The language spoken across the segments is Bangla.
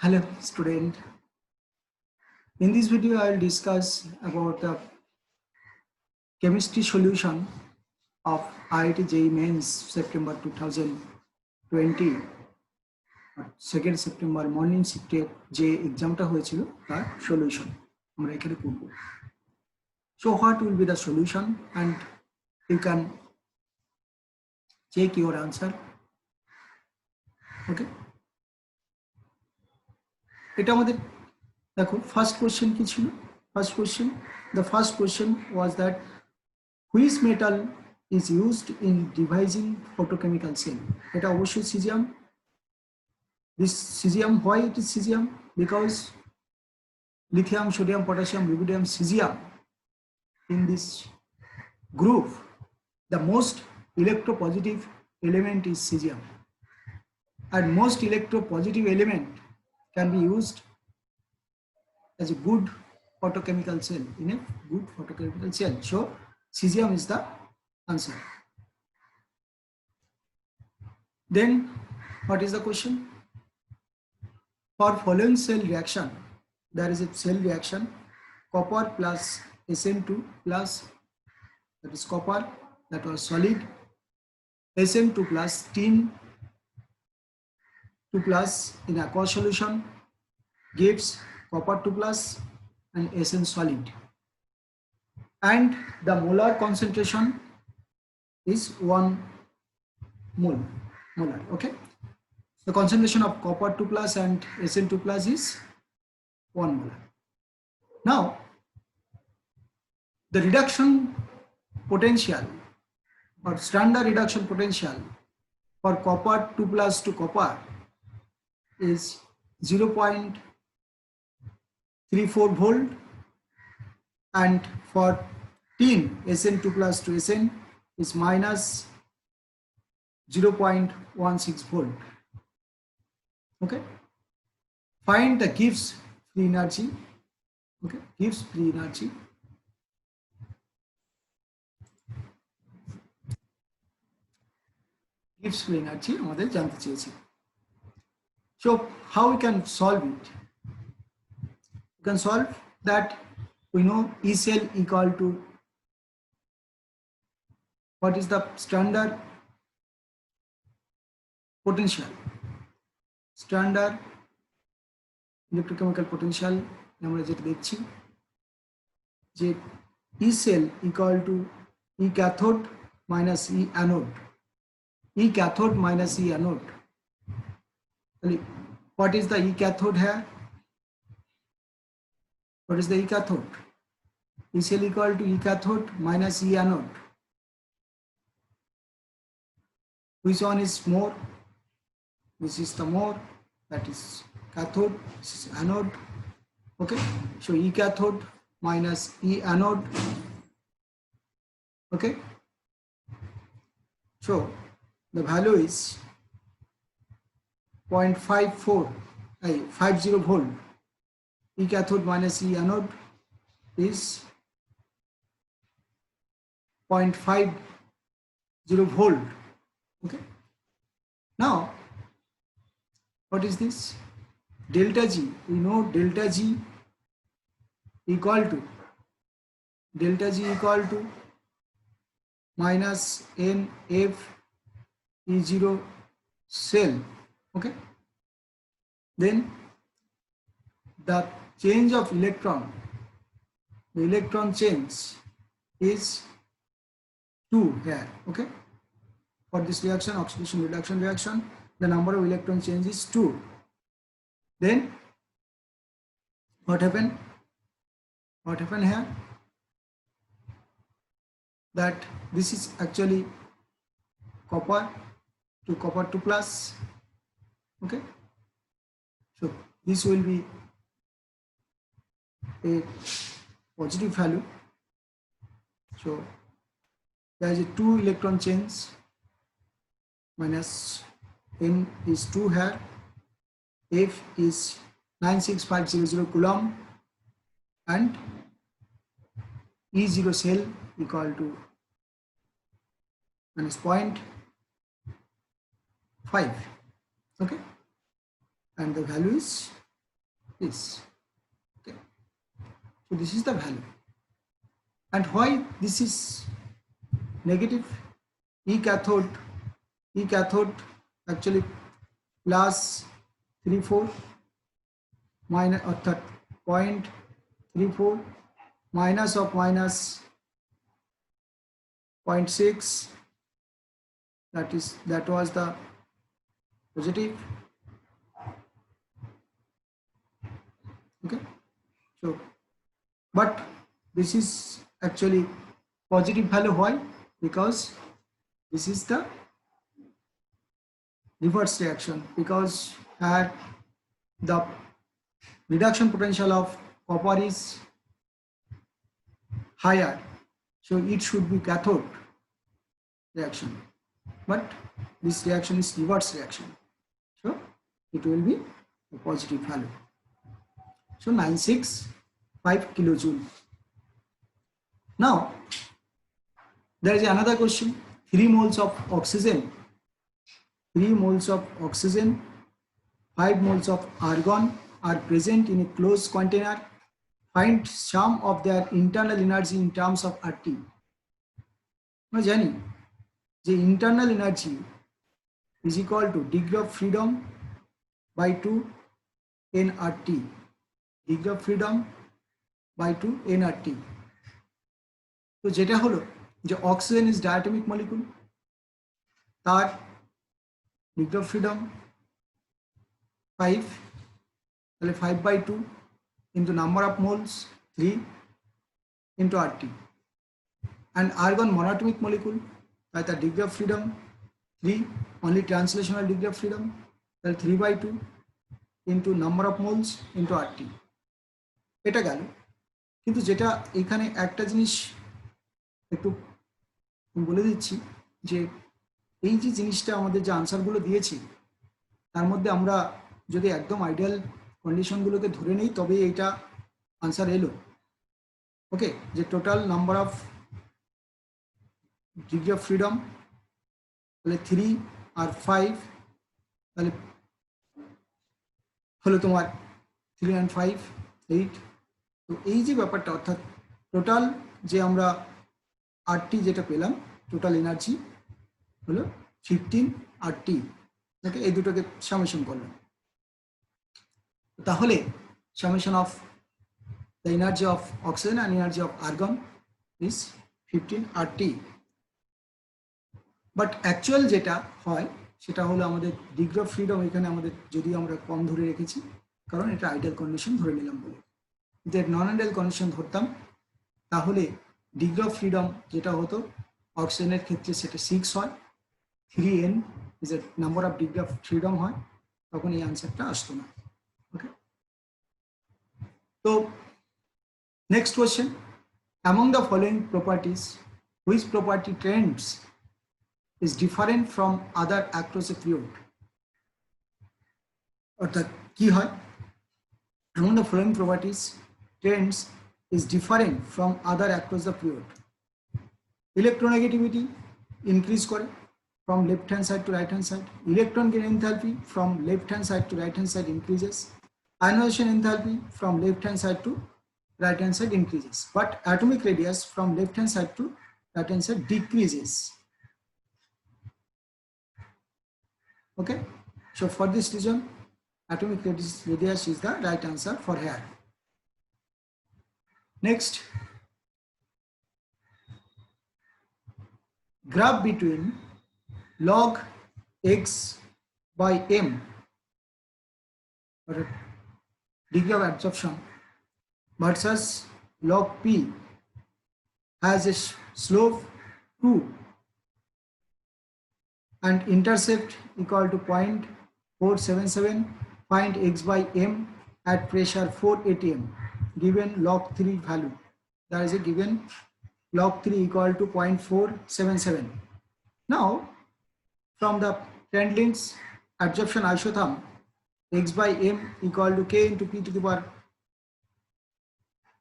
Hello student. In this video I will discuss about the chemistry solution of IIT JEE Mains September 2020 2nd September morning shift যে এক্সামটা হয়েছিল তার সলিউশন আমরা এখানে করব। So what will be the solution and you can check your answer. Okay, এটা আমাদের দেখো ফার্স্ট কোশ্চেন কি ছিল। The first question was that which metal is used in devising photochemical cell? এটা অবশ্যই cesium. This cesium, why it is cesium? Because lithium, sodium, potassium, rubidium, cesium, in this group the most electropositive element is cesium, and most electropositive element can be used as a good photochemical cell, in a good photochemical cell. So cesium is the answer. Then what is the question? For following cell reaction, there is a cell reaction copper plus SN2 plus, that is copper that was solid, SN2 plus tin 2 plus in aqueous solution gives copper 2 plus and SN solid, and the molar concentration is 1 molar. Okay, the concentration of copper 2 plus and SN2 plus is 1 molar. Now the reduction potential or standard reduction potential for copper 2 plus to copper is 0.34 volt, and for tin SN2 plus to SN is minus 0.16 volt. Okay, find the Gibbs free energy. Okay, Gibbs free energy. Gibbs free energy আমাদের জানতে চেয়েছি। So how we can solve it? We can solve that. We know E cell equal to, what is the standard potential? Standard electrochemical potential আমরা যেটা দেখছি যে E cell equal to E cathode minus E anode. E cathode minus E anode. What is the E cathode here? What is the E cathode? E cell equal to E cathode minus E anode. Which one is more? This is the more, that is cathode, this is anode. Okay, so E cathode minus E anode. Okay, so the value is 0.50 volt. E cathode minus E anode is 0.50 volt. Okay, now what is this? Delta G. We know delta G equal to minus NF E0 cell. Okay, then the change of electron, the electron change is 2 here. Okay, for this reaction, oxidation reduction reaction, the number of electron change is 2. Then what happened here? That this is actually copper 2 plus. Okay, so this will be a positive value. So there is a 2 electron change, minus N is 2 here, F is 96500 coulomb, and E0 cell equal to minus 0.5. Okay, and the value is this. Okay, so this is the value. And why this is negative? E cathode actually plus 34 minus অর্থাৎ 0.34 minus of minus 0.6, that was the positive. Okay, so but this is actually positive value. Why? Because this is the reverse reaction, because the reduction potential of copper is higher, so it should be cathode reaction, but this reaction is reverse reaction, so it will be a positive value. So 965 kilojoule. Now there is another question. 3 moles of oxygen, 5 moles of argon are present in a closed container. Find sum of their internal energy in terms of RT. আমরা জানি যে internal energy is equal to degree of freedom by 2 nRT. Degree of freedom by 2 nRT. তো যেটা হলো যে অক্সিজেন ইজ ডায়াটমিক মলিকুল, তার ডিগ্রি অফ ফ্রিডম 5, তাহলে 5/2 into number of moles 3 into RT. And argon monatomic molecule, তাই তার degree of freedom 3, only translational degree of freedom, তাহলে 3/2 into number of moles into RT. এটা গেল। কিন্তু যেটা এখানে একটা জিনিস একটু বলে দিচ্ছি, যে এই যে জিনিসটা আমাদের যে আনসারগুলো দিয়েছি তার মধ্যে আমরা যদি একদম আইডিয়াল কন্ডিশনগুলোকে ধরে নেই তবে এইটা আনসার এলো। ওকে, যে total number of degree of freedom তাহলে 3 আর 5, তাহলে হলো তোমার 3 and 5 8। তো এই যে ব্যাপারটা, অর্থাৎ টোটাল যে আমরা আরটি যেটা পেলাম, টোটাল এনার্জি হলো 15 RT। ওকে, এই দুটোকে সামেশন করলাম, তাহলে summation of the energy of oxygen and energy of argon is 15 RT। But actual যেটা হয় সেটা হলো আমাদের ডিগ্রি অফ ফ্রিডম এখানে আমাদের যদি আমরা কম ধরে রেখেছি, কারণ এটা আইডিয়াল কন্ডিশন ধরে নিলাম বলে। যদি নন আইডিয়াল কন্ডিশন ধরতাম তাহলে ডিগ্রি অফ ফ্রিডম যেটা হতো অক্সিজেনের ক্ষেত্রে সেটা 6 হয়, 3n is a number of degree of freedom হয়, তখন এই আনসারটা আসতো না। ওকে, তো next question, among the following properties which property trends is different from other across a period? অর্থাৎ কি হয়, among the following properties trends is different from other across the period? Electronegativity increase করে from left hand side to right hand side, electron gain enthalpy from left hand side to right hand side increases, ionization enthalpy from left hand side to right hand side increases, but atomic radius from left hand side to right hand side decreases. Okay, so for this reason atomic radius is the right answer for here. Next, graph between log x by m, or degree of absorption, versus log p has a slope 2 and intercept equal to 0.477. Find x by m at pressure 4 atm given log 3 value. That is a given log 3 equal to 0.477. Now from the Trendlin's absorption isotherm, x by m equal to k into p to the power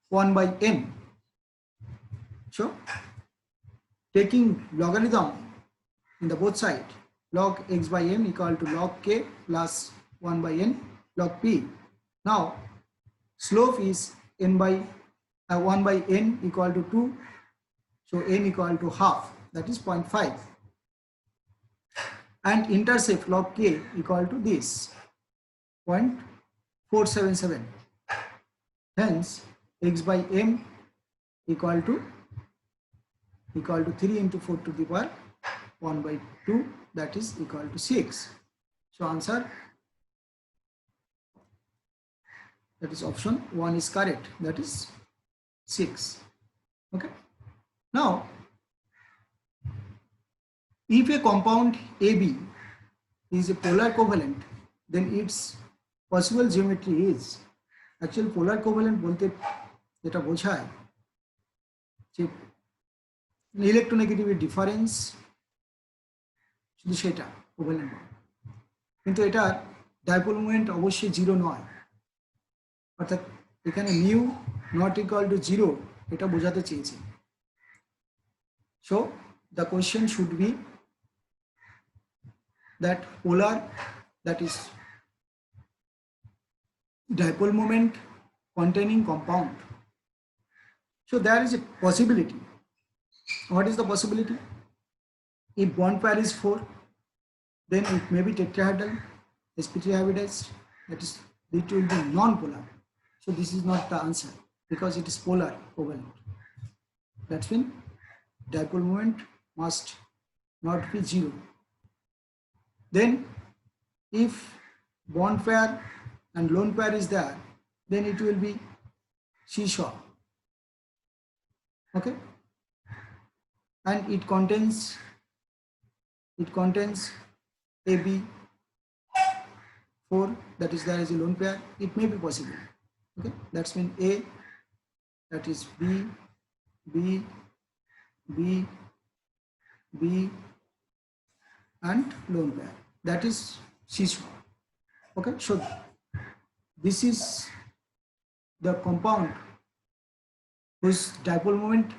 1 by m. So taking logarithm in the both side, log x by m equal to log k plus 1 by n log p. Now slope is 1 by n equal to 2, so n equal to half, that is 0.5, and intercept log k equal to this 0.477. Hence x by m equal to 3 into 4 to the power 1 by 2, that is equal to 6. So answer, that is option 1 is correct, that is 6. Okay. Now, if a compound AB is a polar covalent, then its possible geometry is, actually polar covalent bolte jeta bojhay je electronegativity difference শুধু সেটা কোভ্যালেন্ট বন্ড, কিন্তু এটার ডাইপোল মোমেন্ট অবশ্যই 0 নয়, অর্থাৎ এখানে মিউ নট ইকুয়াল টু 0 এটা বোঝাতে চেয়েছে। So the question should be that polar, that is dipole moment containing compound. So there is a possibility. What is the possibility? If bond pair is 4, then it may be tetrahedral, sp3 hybridized, that is, it will be non-polar. So this is not the answer because it is polar covalent. That's when dipole moment must not be 0. Then if bond pair and lone pair is there, then it will be seesaw. Okay, and it contains AB4, that is there is a lone pair, it may be possible. Okay, that's when A, that is B, B, B, B, and lone pair, that is seesaw. Okay, so this is the compound whose dipole moment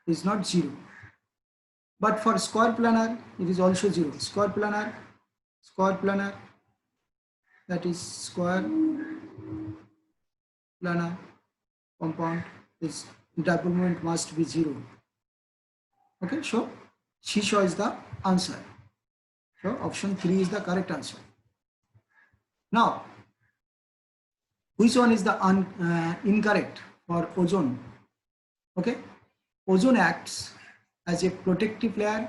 is not 0. But for square planar, it is also 0. Square planar, that is square planar compound, is dipole moment must be 0. Okay, so seesaw is the answer. So option 3 is the correct answer. Now, which one is the incorrect for ozone? Okay, ozone acts as a protective layer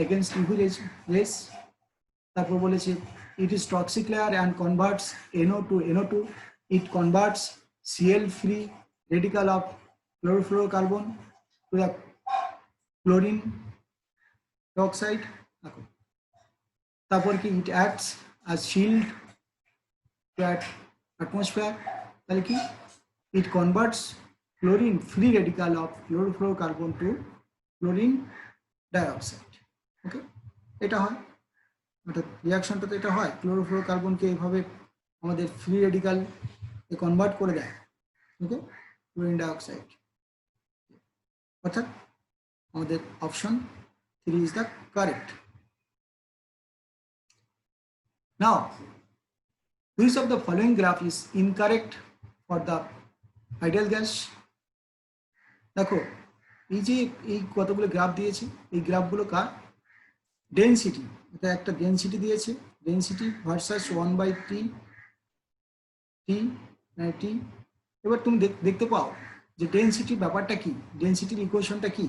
against UV rays. তারপর বলেছে it is toxic layer and converts NO to NO2. It converts Cl free radical of chlorofluorocarbon to the chlorine dioxide. তারপর কি it acts as shield to atmosphere, তাহলে কি it converts chlorine free radical of chlorofluorocarbon to chlorine dioxide. ওকে, এটা হয়, অর্থাৎ রিঅ্যাকশনটা তো এটা হয়, ক্লোরোফ্লোরোকার্বনকে এইভাবে আমাদের ফ্রি রেডিকাল এ কনভার্ট করে দেয়। ওকে, ক্লোরিন ডাইঅক্সাইড, অর্থাৎ আমাদের option 3 is the correct. Now, which of the following graph is incorrect for the ideal gas? দেখো, এই যে এই কতগুলো গ্রাফ দিয়েছে, এই গ্রাফগুলো কার? ডেনসিটি, এটা একটা ডেনসিটি দিয়েছে, ডেনসিটি ভার্সাস 1/t টি। এবার তুমি দেখতে পাও যে ডেনসিটির ব্যাপারটা কি, ডেনসিটির ইকুয়েশনটা কি?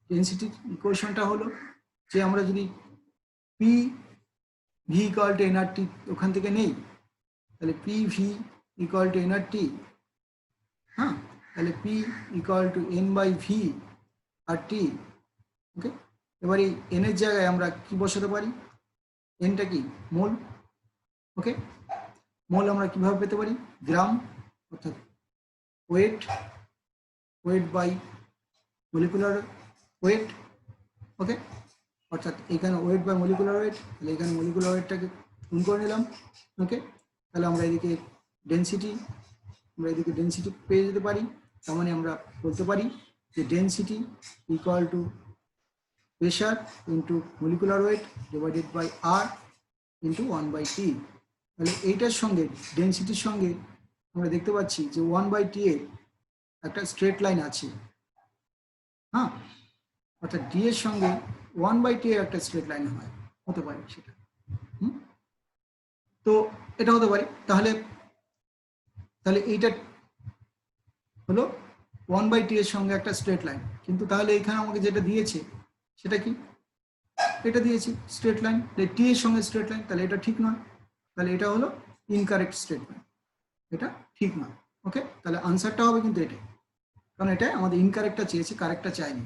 ডেনসিটির ইকুয়েশনটা হলো যে আমরা যদি P V equal to NRT ওখান থেকে নেই, তাহলে P V equal to NRT, হ্যাঁ, তাহলে P equal to N by V R T. Okay, এবার এই এনের জায়গায় আমরা কি বসাতে পারি? এনটা কি? মোল। ওকে, মোল আমরা কিভাবে পেতে পারি? গ্রাম, অর্থাৎ ওয়েট বাই মলিকুলার ওয়েট। ওকে, অর্থাৎ এখানে ওয়েট বাই মলিকুলার ওয়েট, তাহলে এখানে মলিকুলার ওয়েটটাকে গুণ করে নিলাম। ওকে, তাহলে আমরা এদিকে ডেনসিটি পেয়ে যেতে পারি। তার মানে আমরা বলতে পারি যে density equal to pressure into molecular weight divided by R into 1/t। তাহলে এইটার সঙ্গে ডেনসিটির সঙ্গে আমরা দেখতে পাচ্ছি যে 1/t এর একটা স্ট্রেট লাইন আছে, হ্যাঁ, অর্থাৎ d এর সঙ্গে 1/t এর একটা স্ট্রেট লাইন হয়, হতে পারে সেটা। তো এটা হতে পারে, তাহলে তাহলে এইটা হলো 1/t এর সঙ্গে একটা স্ট্রেট লাইন, কিন্তু তাহলে এখানে আমাকে যেটা দিয়েছে সেটা কি, এটা দিয়েছে স্ট্রেট লাইন, টি এর সঙ্গে স্ট্রেট লাইন, তাহলে এটা ঠিক নয়, তাহলে এটা হলো ইনকারেক্ট স্টেটমেন্ট, এটা ঠিক নয়। ওকে, তাহলে আনসারটা হবে কিন্তু এটাই, কারণ এটা আমাদের ইনকারেক্টটা চেয়েছে, কারেক্টটা চাইনি।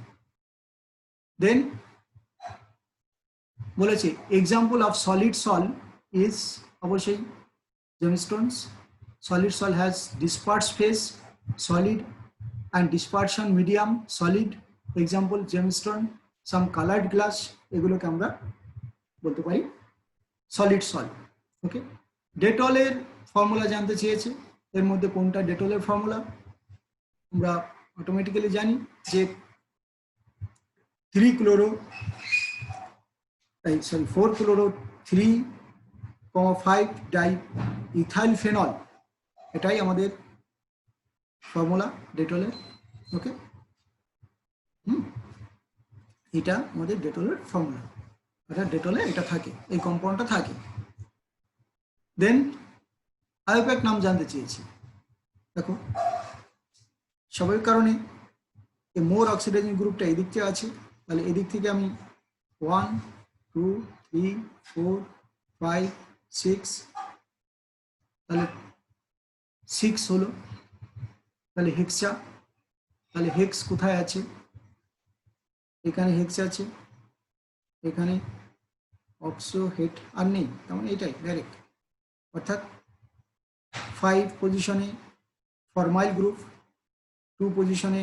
দেন বলেছে example of solid sol is, অবশ্যই gemstones. Solid sol has dispersed phase, solid and dispersion medium, solid, example gemstone, some colored glass, এগুলোকে আমরা বলতে পারি সলিড সল। ওকে, ডেটলের ফর্মুলা জানতে চেয়েছে, এর মধ্যে কোনটা ডেটলের ফর্মুলা, আমরা অটোমেটিক্যালি জানি যে 4 ক্লোরো 3,5 ডাই ইথাইল ফেনল, এটাই আমাদের ফর্মুলা ডেটলের। ওকে, এটা আমাদের ডেটলের ফর্মুলা, এটা ডেটলে এটা থাকে, এই কম্পাউন্ডটা থাকে। দেন আইউপ্যাক নাম জানতে চেয়েছি, দেখো স্বাভাবিক কারণে এই মোর অক্সিডাইজিং গ্রুপটা এদিক থেকে আছে, তাহলে এদিক থেকে আমি 1 2 3 4 5 6, তাহলে 6 হলো, তাহলে হেক্সা, তাহলে হেক্স কোথায় আছে, এখানে হেক্স আছে, এখানে অক্সো হেট আর নেই, তেমন এটাই ডাইরেক্ট, অর্থাৎ 5 পজিশনে ফরমাইল গ্রুপ, 2 পজিশনে,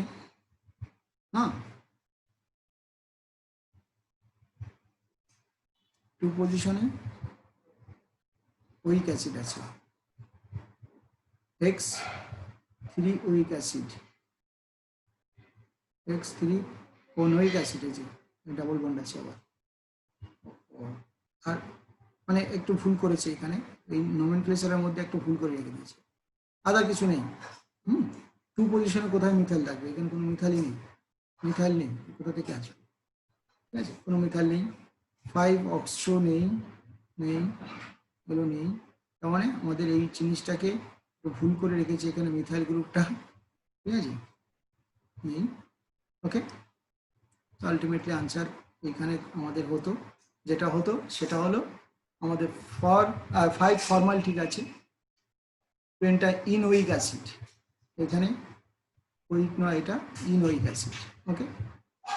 হ্যাঁ 2 পজিশনে উইক অ্যাসিড আছে, X3 উইক অ্যাসিড, X3 কোনোইক অ্যাসিড আছে, ডাবল বন্ড আছে আবার, আর মানে একটু ভুল করেছে এখানে, এই নোমেনক্লেচারের মধ্যে একটু ভুল করে রেখে দিয়েছে, আদার কিছু নেই। 2 পজিশনে কোথায় মিথাইল থাকবে, এখানে কোনো মিথাইলই নেই, মিথাইল নেই, কোথা থেকে আছে, ঠিক আছে, কোনো মিথাইল নেই, 5 অক্সো নেই, নেই, এগুলো নেই, তার মানে আমাদের এই জিনিসটাকে ভুল করে রেখেছে এখানে মিথাইল গ্রুপটা, ঠিক আছে, নেই। ওকে, তো আলটিমেটলি আনসার এখানে আমাদের হতো, যেটা হতো সেটা হলো আমাদের 5 ফর্মাল, ঠিক আছে, পেনটা ইনওয়িক অ্যাসিড, এখানে উইক নয়, এটা ইনওয়িক অ্যাসিড। ওকে,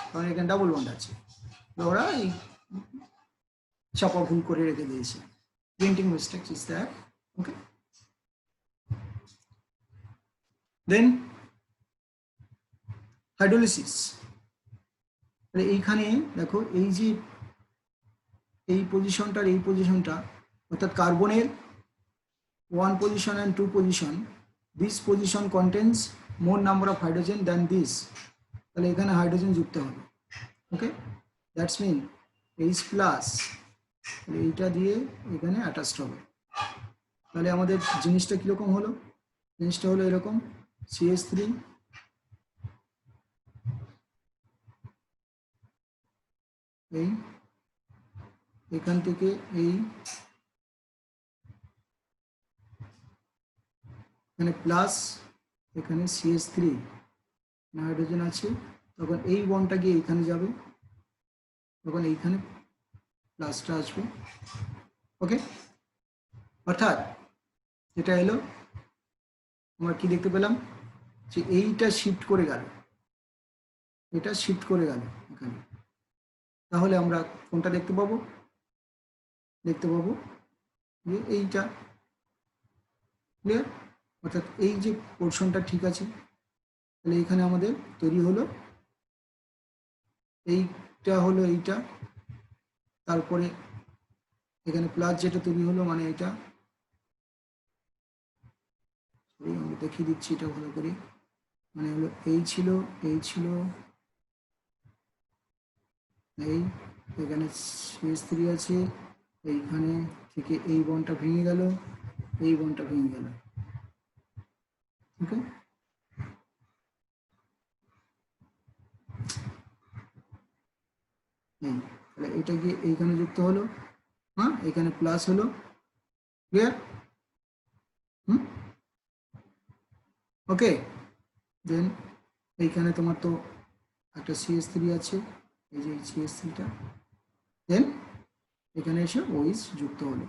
কারণ এখানে ডাবল বন্ড আছে, ওরা এই চাপা ভুল করে রেখে দিয়েছে, printing mistake is that. Okay, then hydrolysis, এইখানে দেখো এই যে এই পজিশনটার এই পজিশনটা, অর্থাৎ কার্বনের 1 position and 2 position, this position contains more number of hydrogen than this, তাহলে এখানে হাইড্রোজেন যুক্ত হবে। ওকে, দ্যাটস মিন H প্লাস, এইটা দিয়ে এখানে অ্যাটাচড হবে, তাহলে আমাদের জিনিসটা কিরকম হলো, জিনিসটা হলো এরকম, CH3 এই এখান থেকে এই এখানে প্লাস, এখানে CH3 হাইড্রোজেন আছে, তখন এই বন্ডটা গিয়ে এইখানে যাবে, তখন এইখানে প্লাসটা আসবে। ওকে, অর্থাৎ এটা এলো, আমরা কি দেখতে পেলাম যে এইটা শিফট করে গেল, এটা শিফট করে গেল এখানে, তাহলে আমরা কোনটা দেখতে পাবো, দেখতে পাবো যে এইটা, ক্লিয়ার, অর্থাৎ এই যে পোর্শনটা ঠিক আছে, তাহলে এখানে আমাদের তৈরি হলো এইটা, হলো এইটা, তারপরে এখানে প্লাস যেটা তৈরি হলো, মানে এটা আমি দেখিয়ে দিচ্ছি এটা ভালো করে, মানে হলো এই ছিল, এই ছিল, এই এখানে CH3 আছে, এইখানে থেকে এই বন্ডটা ভেঙে গেল, এই বন্ডটা ভেঙে গেল, ওকে, তাহলে এটা গিয়ে এইখানে যুক্ত হলো, হ্যাঁ এখানে প্লাস হলো, ক্লিয়ার? ওকে, দেন এইখানে তোমার তো একটা CH3 আছে, এই যে CH3টা, দেন এখানে এসে OH যুক্ত হলো,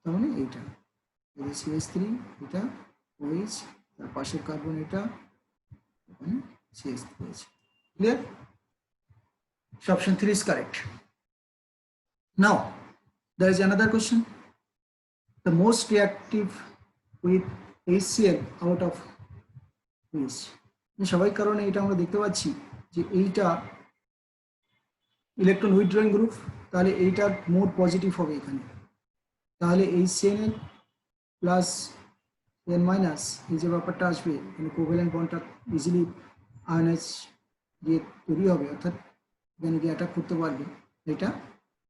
তার মানে এইটা, এই যে CH3, এটা OH, তার পাশের কার্বন এটা, এখানে CH3 আছে, clear? So option 3 is correct. Now there is another question. The most reactive with HCl out of which? সবাই কারণে এটা আমরা দেখতে পাচ্ছি যে এইটা ইলেকট্রন উইথড্রয়িং গ্রুপ, তাহলে এইটার মোড পজিটিভ হবে এখানে, তাহলে HCl প্লাস N মাইনাস এই যে ব্যাপারটা আসবে, এখানে কোভ্যালেন্ট বন্ডটা ইজিলি আয়নাইজ দিয়ে তৈরি হবে, অর্থাৎ এখানে গিয়ে অ্যাটাক করতে পারবে, এটা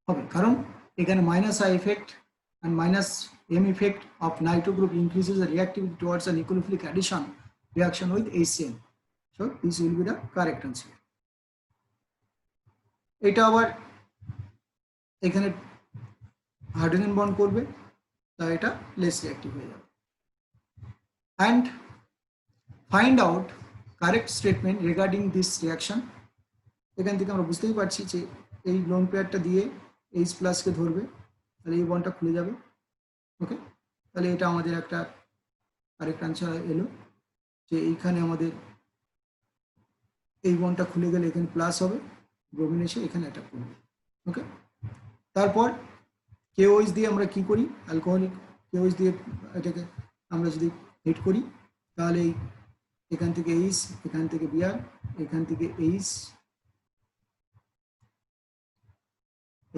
হবে কারণ এখানে -I effect and -M effect of nitro group increases the reactivity towards a nucleophilic addition reaction with HCl. So this will be the correct answer. এটা আবার এখানে হাইড্রোজেন বন্ড করবে, তাই এটা লেস রিঅ্যাক্টিভ হয়ে যাবে। And find out correct statement regarding this reaction. এখান থেকে আমরা বুঝতেই পারছি যে এই লোন পেয়ারটা দিয়ে H প্লাসকে ধরবে, তাহলে এই বন্ডটা খুলে যাবে। ওকে, তাহলে এটা আমাদের একটা কারেক্ট আনসার এলো যে এইখানে আমাদের এই বন্ডটা খুলে গেলে এখানে প্লাস হবে, ব্রোমিন এসে এখানে অ্যাটাক করবে। ওকে, তারপর KOH দিয়ে আমরা কি করি, অ্যালকোহলিক KOH দিয়ে এটাকে আমরা যদি হিট করি, তাহলে এখান থেকে H, এখান থেকে Br, এখান থেকে H,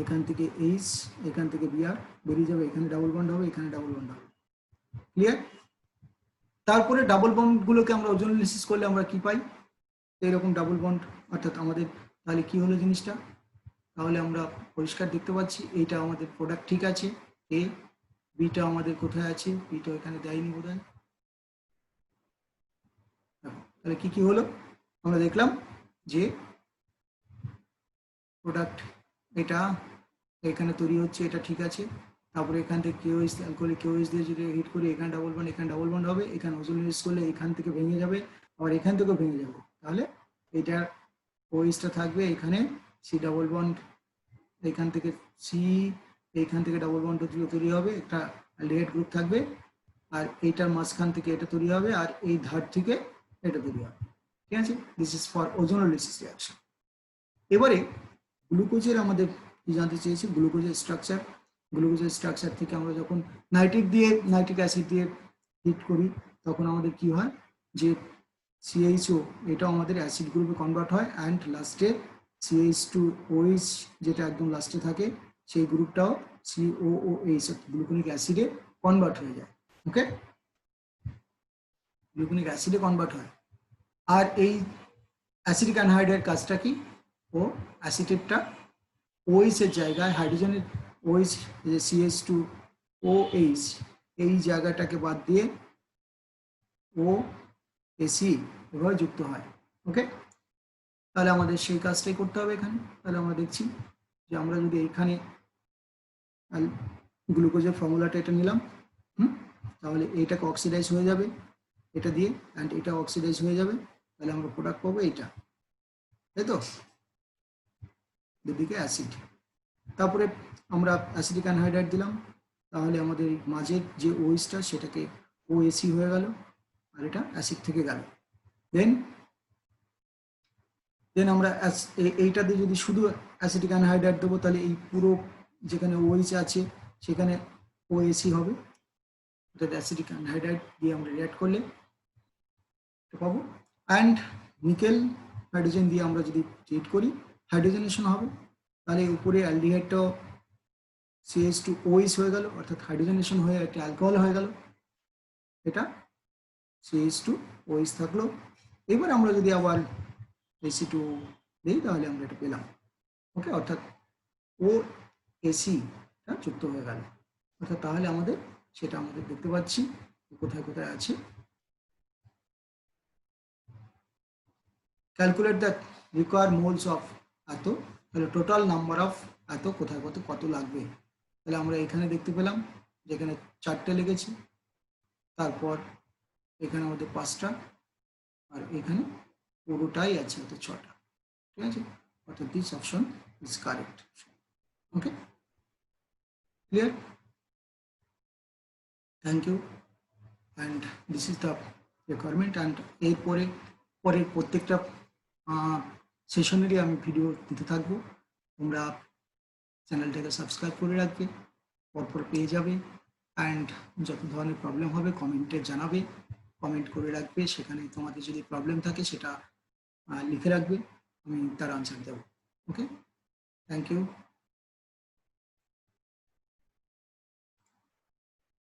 এখান থেকে H, এখান থেকে Br বেরিয়ে যাবে, এখানে ডাবল বন্ড হবে, এখানে ডাবল বন্ড হবে, ক্লিয়ার? তারপরে ডাবল বন্ড গুলোকে আমরা ওজোনোলিসিস করলে আমরা কি পাই, এরকম ডাবল বন্ড, অর্থাৎ আমাদের তাহলে কি হলো জিনিসটা, তাহলে আমরা পরিষ্কার দেখতে পাচ্ছি এইটা আমাদের প্রোডাক্ট ঠিক আছে, এ, বিটা আমাদের কোথায় আছে, বিটা এখানে দেয়নি বোধহয়। তাহলে কি কি হলো, আমরা দেখলাম যে প্রোডাক্ট এটা এখানে তৈরি হচ্ছে, এটা ঠিক আছে, তারপরে এখান থেকে KOH অ্যালকোহলিক KOH দিয়ে যদি হিট করি, এখানে ডাবল বন্ড, এখানে ডাবল বন্ড হবে, এখানে ওজোনোলিসিস করলে এখান থেকে ভেঙে যাবে, আবার এখান থেকেও ভেঙে যাবে, তাহলে এটার OH-টা থাকবে এখানে, সি ডাবল বন্ড, এখান থেকে সি, এইখান থেকে ডাবল বন্ড তৈরি হবে, একটা অ্যালডিহাইড গ্রুপ থাকবে, আর এইটার মাঝখান থেকে এটা তৈরি হবে, আর এই ধার থেকে এটা তৈরি হবে, ঠিক আছে? This is for ozonolysis reaction. এবারে গ্লুকোজের আমাদের কি জানতে চেয়েছি, গ্লুকোজের স্ট্রাকচার। গ্লুকোজের স্ট্রাকচার থেকে আমরা যখন নাইট্রিক অ্যাসিড দিয়ে হিট করি, তখন আমাদের কি হয় যে CHO এটা আমাদের অ্যাসিড গ্রুপে কনভার্ট হয়, অ্যান্ড লাস্টে CH2OH যেটা একদম লাস্টে থাকে, সেই গ্রুপটাও COOH গ্লুকোনিক অ্যাসিডে কনভার্ট হয়ে যায়। ওকে, গ্লুকোনিক অ্যাসিডে কনভার্ট হয়। আর এই অ্যাসিডিক অ্যানহাইড্রের কাজটা কি, ও অ্যাসিটেটটা OH এর জায়গায় হাইড্রোজেনের OH CH2OH এই জায়গাটাকে বাদ দিয়ে OAC এভাবে যুক্ত হয়। ওকে, তাহলে আমাদের সেই কাজটাই করতে হবে এখানে। তাহলে আমরা দেখছি যে আমরা যদি এখানে গ্লুকোজের ফর্মুলাটা এটা নিলাম, তাহলে এইটাকে অক্সিডাইজ হয়ে যাবে এটা দিয়ে, অ্যান্ড এটা অক্সিডাইজ হয়ে যাবে, তাহলে আমরা প্রোডাক্ট পাবো এইটা, তাই তো, দুদিকে অ্যাসিড। তারপরে আমরা অ্যাসিডিক অ্যানহাইড্রাইড দিলাম, তাহলে আমাদের মাঝের যে OH-টা সেটাকে OAC হয়ে গেল, আর এটা অ্যাসিড থেকে গেল। দেন আমরা এইটা দিয়ে যদি শুধু অ্যাসিডিক অ্যানহাইড্রাইড দেবো, তাহলে এই পুরো যেখানে OH আছে সেখানে OAC হবে, অর্থাৎ অ্যাসিডিক অ্যানহাইড্রাইড দিয়ে আমরা রিঅ্যাক্ট করলে পাবো। অ্যান্ড নিকেল হাইড্রোজেন দিয়ে আমরা যদি ট্রিট করি, হাইড্রোজেনেশন হবে, তাহলে উপরে অ্যালডিহাইডটাও CH2OH হয়ে গেল, অর্থাৎ হাইড্রোজেনেশন হয়ে একটা অ্যালকোহল হয়ে গেল, এটা CH2OH থাকলো। এবার আমরা যদি আবার AC2 দিই, তাহলে আমরা এটা পেলাম। ওকে, অর্থাৎ OAC-টা যুক্ত হয়ে গেল, অর্থাৎ তাহলে আমাদের সেটা আমাদের দেখতে পাচ্ছি কোথায় কোথায় আছে, calculate the require moles of এত, তাহলে টোটাল নাম্বার অফ এত কোথায় কত লাগবে। তাহলে আমরা এখানে দেখতে পেলাম যেখানে 4টে লেগেছে, তারপর এখানে আমাদের 5টা, আর এখানে পুরোটাই আছে অর্থাৎ 6টা। ঠিক আছে, অর্থাৎ this option is correct. Okay, clear? Thank you. And this is the requirement. And এরপরে পরের প্রত্যেকটা সেশনেরই আমি ভিডিও দিতে থাকবো। তোমরা চ্যানেলটাকে সাবস্ক্রাইব করে রাখবে, পরপর পেয়ে যাবে। অ্যান্ড যত ধরনের প্রবলেম হবে কমেন্টে জানাবে, কমেন্ট করে রাখবে। সেখানে তোমাদের যদি প্রবলেম থাকে সেটা লিখে রাখবে, আমি তার আনসার দেবো। ওকে, থ্যাংক ইউ।